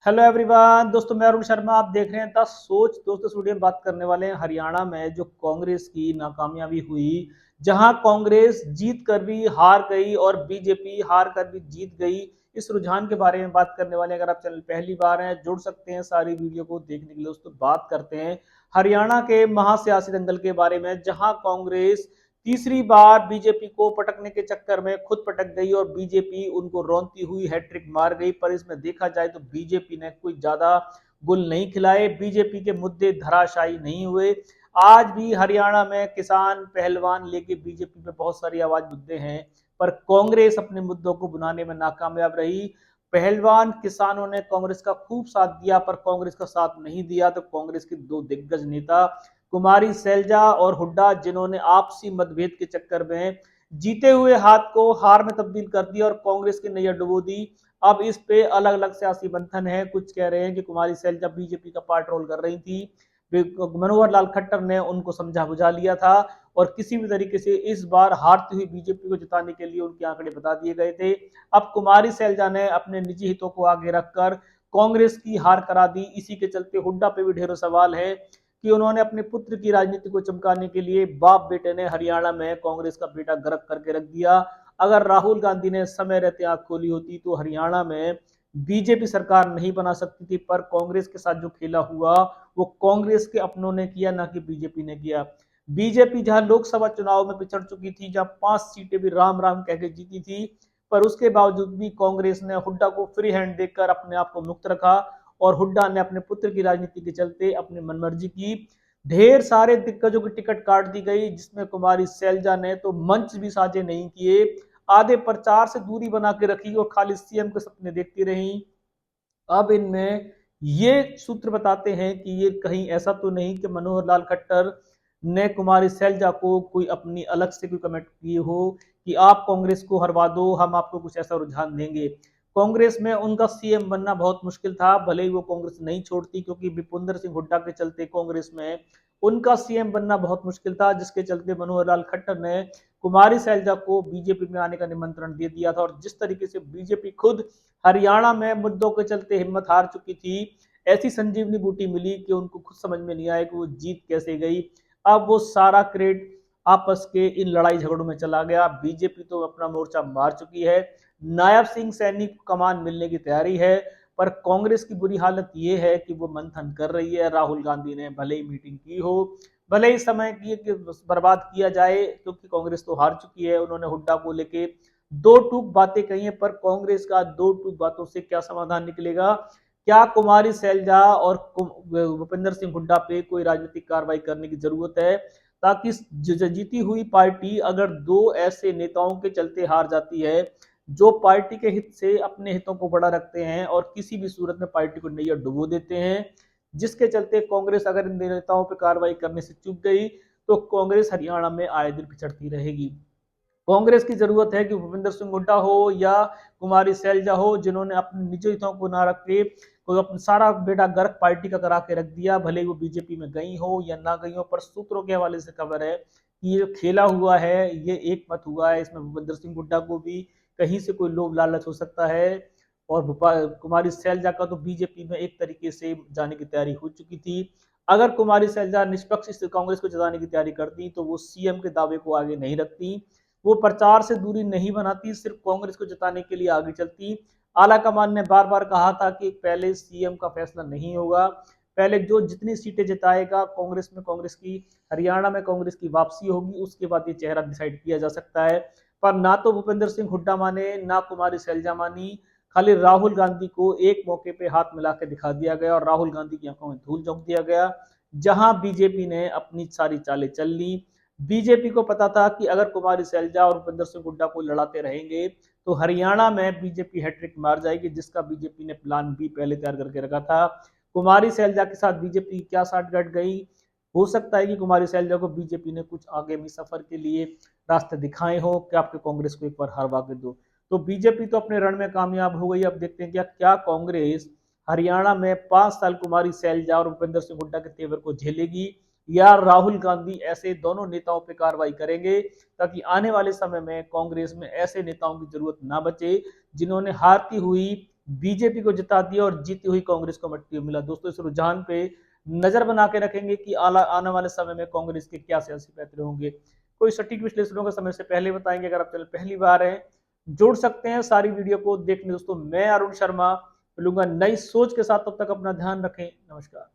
Hello everyone दोस्तों, मैं अरुण शर्मा। आप देख रहे हैं द सोच। दोस्तों, इस वीडियो में बात करने वाले हैं हरियाणा में जो कांग्रेस की नाकामयाबी हुई, जहां कांग्रेस जीत कर भी हार गई और बीजेपी हार कर भी जीत गई। इस रुझान के बारे में बात करने वाले हैं। अगर आप चैनल पहली बार हैं, जुड़ सकते हैं सारी वीडियो को देखने के लिए। दोस्तों, बात करते हैं हरियाणा के महासियासी दंगल के बारे में, जहां कांग्रेस तीसरी बार बीजेपी को पटकने के चक्कर में खुद पटक गई और बीजेपी उनको रौंदती हुई हैट्रिक मार गई। पर इसमें देखा जाए तो बीजेपी ने कोई ज्यादा गुल नहीं खिलाए, बीजेपी के मुद्दे धराशायी नहीं हुए। आज भी हरियाणा में किसान पहलवान लेके बीजेपी पे बहुत सारी आवाज मुद्दे हैं, पर कांग्रेस अपने मुद्दों को बुनाने में नाकामयाब रही। पहलवान किसानों ने कांग्रेस का खूब साथ दिया, पर कांग्रेस का साथ नहीं दिया तो कांग्रेस के दो दिग्गज नेता कुमारी सैलजा और हुड्डा, जिन्होंने आपसी मतभेद के चक्कर में जीते हुए हाथ को हार में तब्दील कर दिया और कांग्रेस की नैया डुबो दी। अब इस पे अलग अलग सियासी मंथन है। कुछ कह रहे हैं कि कुमारी सैलजा बीजेपी का पार्ट रोल कर रही थी, मनोहर लाल खट्टर ने उनको समझा बुझा लिया था और किसी भी तरीके से इस बार हारती हुई बीजेपी को जिताने के लिए उनके आंकड़े बता दिए गए थे। अब कुमारी सैलजा ने अपने निजी हितों को आगे रखकर कांग्रेस की हार करा दी। इसी के चलते हुड्डा पे भी ढेरों सवाल है कि उन्होंने अपने पुत्र की राजनीति को चमकाने के लिए बाप बेटे ने हरियाणा में कांग्रेस का बेटा गर्क करके रख दिया। अगर राहुल गांधी ने समय रहते आंख खोली होती तो हरियाणा में बीजेपी सरकार नहीं बना सकती थी, पर कांग्रेस के साथ जो खेला हुआ वो कांग्रेस के अपनों ने किया, ना कि बीजेपी ने किया। बीजेपी जहां लोकसभा चुनाव में पिछड़ चुकी थी, जहां 5 सीटें भी राम राम कह के जीती थी, पर उसके बावजूद भी कांग्रेस ने हुड्डा को फ्री हैंड देकर अपने आप को मुक्त रखा और हुड्डा ने अपने पुत्र की राजनीति के चलते अपनी मनमर्जी की। ढेर सारे दिग्गजों की टिकट काट दी गई, जिसमें कुमारी सैलजा ने तो मंच भी साझे नहीं किए, आधे प्रचार से दूरी बना के रखी और खाली सीएम के सपने देखती रही। अब इनमें ये सूत्र बताते हैं कि ये कहीं ऐसा तो नहीं कि मनोहर लाल खट्टर ने कुमारी सैलजा को कोई अपनी अलग से कोई कमेंट किए हो कि आप कांग्रेस को हरवा दो, हम आपको कुछ ऐसा रुझान देंगे। कांग्रेस में उनका सीएम बनना बहुत मुश्किल था, भले ही वो कांग्रेस नहीं छोड़ती, क्योंकि विपुंदर सिंह हुड्डा के चलते कांग्रेस में उनका सीएम बनना बहुत मुश्किल था, जिसके चलते मनोहर लाल खट्टर ने कुमारी सैलजा को बीजेपी में आने का निमंत्रण दे दिया था। और जिस तरीके से बीजेपी खुद हरियाणा में मुद्दों के चलते हिम्मत हार चुकी थी, ऐसी संजीवनी बूटी मिली कि उनको खुद समझ में नहीं आया कि वो जीत कैसे गई। अब वो सारा क्रेडिट आपस के इन लड़ाई झगड़ों में चला गया। बीजेपी तो अपना मोर्चा मार चुकी है, नायब सिंह सैनी को कमान मिलने की तैयारी है, पर कांग्रेस की बुरी हालत ये है कि वो मंथन कर रही है। राहुल गांधी ने भले ही मीटिंग की हो, भले ही समय की कि बर्बाद किया जाए, क्योंकि कांग्रेस तो हार चुकी है। उन्होंने हुड्डा को लेके दो टूक बातें कही है, पर कांग्रेस का दो टूक बातों से क्या समाधान निकलेगा? क्या कुमारी सैलजा और भूपेंद्र सिंह हुड्डा पे कोई राजनीतिक कार्रवाई करने की जरूरत है, ताकि जीती हुई पार्टी अगर दो ऐसे नेताओं के चलते हार जाती है जो पार्टी के हित से अपने हितों को बड़ा रखते हैं और किसी भी सूरत में पार्टी को नैया डुबो देते हैं, जिसके चलते कांग्रेस अगर इन नेताओं पर कार्रवाई करने से चूक गई तो कांग्रेस हरियाणा में आए दिन पिछड़ती रहेगी। कांग्रेस की जरूरत है कि भूपेंद्र सिंह हुड्डा हो या कुमारी सैलजा हो, जिन्होंने अपने निजी हितों को ना रख के कोई अपना सारा बेड़ा गर्क पार्टी का करा के रख दिया, भले ही वो बीजेपी में गई हो या ना गई हो। पर सूत्रों के हवाले से खबर है कि ये खेला हुआ है, ये एक मत हुआ है। इसमें भूपेंद्र सिंह हुड्डा को भी कहीं से कोई लोभ लालच हो सकता है और कुमारी सैलजा का तो बीजेपी में एक तरीके से जाने की तैयारी हो चुकी थी। अगर कुमारी सैलजा निष्पक्ष कांग्रेस को जिताने की तैयारी करती तो वो सीएम के दावे को आगे नहीं रखती, वो प्रचार से दूरी नहीं बनाती, सिर्फ कांग्रेस को जिताने के लिए आगे चलती। आला कमान ने बार बार कहा था कि पहले सीएम का फैसला नहीं होगा, पहले जो जितनी सीटें जिताएगा कांग्रेस में, कांग्रेस की हरियाणा में कांग्रेस की वापसी होगी, उसके बाद ये चेहरा डिसाइड किया जा सकता है। पर ना तो भूपेंद्र सिंह हुड्डा माने, ना कुमारी सैलजा मानी। खाली राहुल गांधी को एक मौके पे हाथ मिला के दिखा दिया गया और राहुल गांधी की आंखों में धूल झोंक दिया गया, जहां बीजेपी ने अपनी सारी चालें चल ली। बीजेपी को पता था कि अगर कुमारी सैलजा और भूपेंद्र सिंह हुड्डा को लड़ाते रहेंगे तो हरियाणा में बीजेपी हैट्रिक मार जाएगी, जिसका बीजेपी ने प्लान भी पहले तैयार करके रखा था। कुमारी सैलजा के साथ बीजेपी क्या साठगांठ गई, हो सकता है कि कुमारी सैलजा को बीजेपी ने कुछ आगामी सफर के लिए रास्ते दिखाए हो कि आपके कांग्रेस को एक बार हरवा के दो। तो बीजेपी तो अपने रण में कामयाब हो गई। अब देखते हैं क्या क्या कांग्रेस हरियाणा में 5 साल कुमारी सैलजा और भूपेंद्र सिंह हुड्डा के तेवर को झेलेगी, या राहुल गांधी ऐसे दोनों नेताओं पर कार्रवाई करेंगे, ताकि आने वाले समय में कांग्रेस में ऐसे नेताओं की जरूरत ना बचे जिन्होंने हारती हुई बीजेपी को जिता दिया और जीती हुई कांग्रेस को मट्टी मिला। दोस्तों इस रुझान पे नजर बना के रखेंगे कि आने वाले समय में कांग्रेस के क्या सियासी फैसले होंगे। कोई सटीक विश्लेषणों का समय से पहले बताएंगे। अगर आप चैनल पहली बार हैं, जुड़ सकते हैं सारी वीडियो को देखने। दोस्तों मैं अरुण शर्मा मिलूंगा नई सोच के साथ, तब तक अपना ध्यान रखें। नमस्कार।